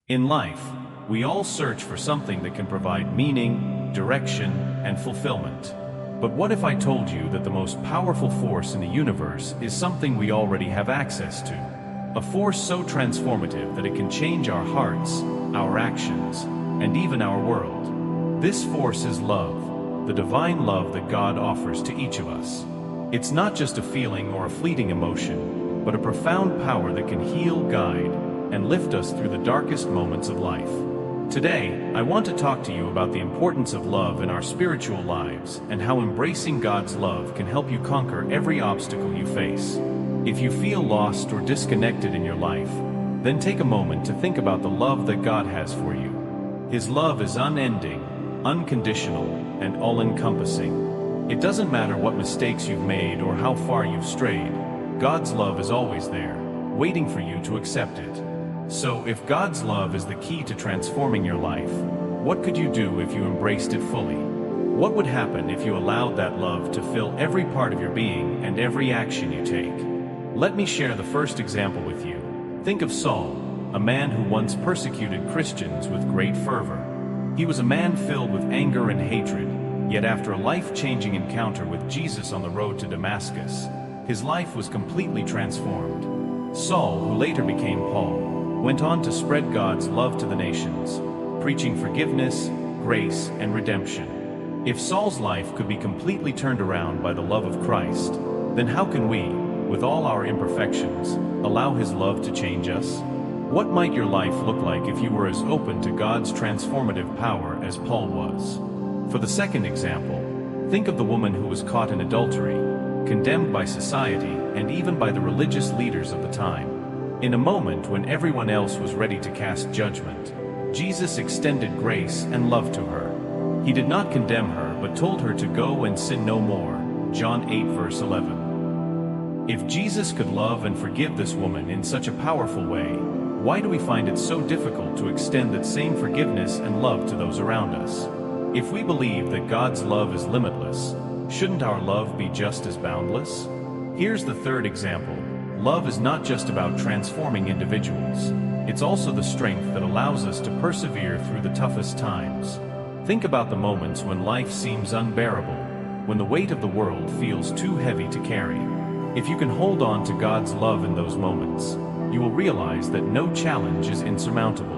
In life, we all search for something that can provide meaning, direction, and fulfillment. But what if I told you that the most powerful force in the universe is something we already have access to? A force so transformative that it can change our hearts, our actions, and even our world. This force is love, the divine love that God offers to each of us. It's not just a feeling or a fleeting emotion, but a profound power that can heal, guide, and lift us through the darkest moments of life. Today, I want to talk to you about the importance of love in our spiritual lives and how embracing God's love can help you conquer every obstacle you face. If you feel lost or disconnected in your life, then take a moment to think about the love that God has for you. His love is unending, unconditional, and all-encompassing. It doesn't matter what mistakes you've made or how far you've strayed, God's love is always there, waiting for you to accept it. So, if God's love is the key to transforming your life, what could you do if you embraced it fully? What would happen if you allowed that love to fill every part of your being and every action you take? Let me share the first example with you. Think of Saul, a man who once persecuted Christians with great fervor. He was a man filled with anger and hatred, yet after a life-changing encounter with Jesus on the road to Damascus, his life was completely transformed. Saul, who later became Paul, went on to spread God's love to the nations, preaching forgiveness, grace, and redemption. If Saul's life could be completely turned around by the love of Christ, then how can we, with all our imperfections, allow His love to change us? What might your life look like if you were as open to God's transformative power as Paul was? For the second example, think of the woman who was caught in adultery, condemned by society and even by the religious leaders of the time. In a moment when everyone else was ready to cast judgment, Jesus extended grace and love to her. He did not condemn her, but told her to go and sin no more. John 8 verse 11. If Jesus could love and forgive this woman in such a powerful way, why do we find it so difficult to extend that same forgiveness and love to those around us? If we believe that God's love is limitless, shouldn't our love be just as boundless? Here's the third example. Love is not just about transforming individuals. It's also the strength that allows us to persevere through the toughest times. Think about the moments when life seems unbearable, when the weight of the world feels too heavy to carry. If you can hold on to God's love in those moments, you will realize that no challenge is insurmountable.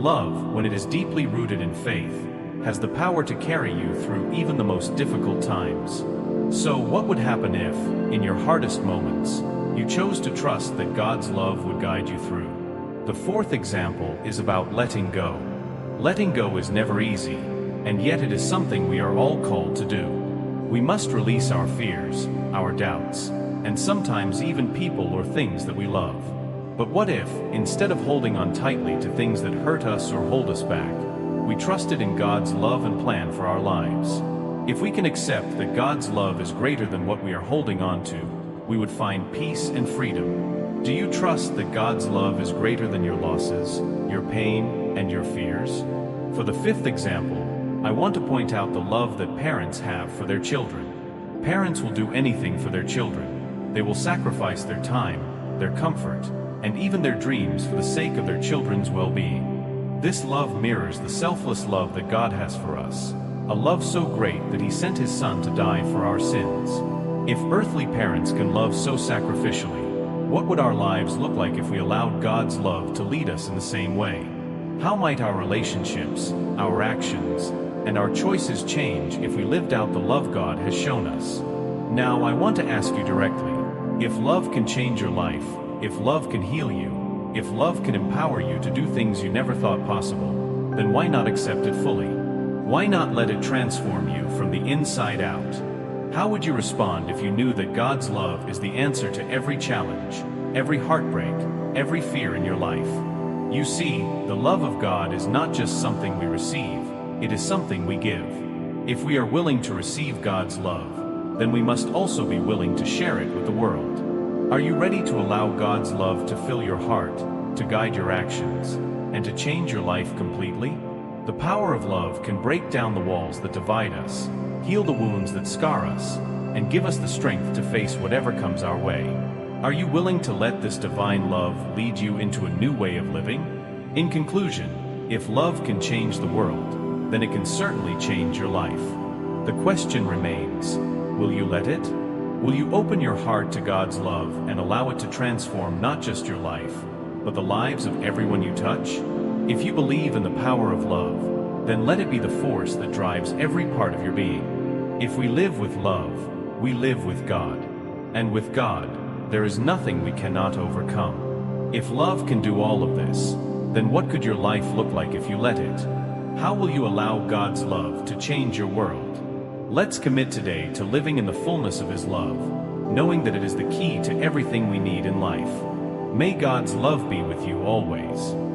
Love, when it is deeply rooted in faith, has the power to carry you through even the most difficult times. So, what would happen if, in your hardest moments, you chose to trust that God's love would guide you through? The fourth example is about letting go. Letting go is never easy, and yet it is something we are all called to do. We must release our fears, our doubts, and sometimes even people or things that we love. But what if, instead of holding on tightly to things that hurt us or hold us back, we trusted in God's love and plan for our lives? If we can accept that God's love is greater than what we are holding on to, we would find peace and freedom. Do you trust that God's love is greater than your losses, your pain, and your fears? For the fifth example, I want to point out the love that parents have for their children. Parents will do anything for their children. They will sacrifice their time, their comfort, and even their dreams for the sake of their children's well-being. This love mirrors the selfless love that God has for us, a love so great that He sent His Son to die for our sins. If earthly parents can love so sacrificially, what would our lives look like if we allowed God's love to lead us in the same way? How might our relationships, our actions, and our choices change if we lived out the love God has shown us? Now, I want to ask you directly, if love can change your life, if love can heal you, if love can empower you to do things you never thought possible, then why not accept it fully? Why not let it transform you from the inside out? How would you respond if you knew that God's love is the answer to every challenge, every heartbreak, every fear in your life? You see, the love of God is not just something we receive, it is something we give. If we are willing to receive God's love, then we must also be willing to share it with the world. Are you ready to allow God's love to fill your heart, to guide your actions, and to change your life completely? The power of love can break down the walls that divide us, heal the wounds that scar us, and give us the strength to face whatever comes our way. Are you willing to let this divine love lead you into a new way of living? In conclusion, if love can change the world, then it can certainly change your life. The question remains, will you let it? Will you open your heart to God's love and allow it to transform not just your life, but the lives of everyone you touch? If you believe in the power of love, then let it be the force that drives every part of your being. If we live with love, we live with God. And with God, there is nothing we cannot overcome. If love can do all of this, then what could your life look like if you let it? How will you allow God's love to change your world? Let's commit today to living in the fullness of His love, knowing that it is the key to everything we need in life. May God's love be with you always.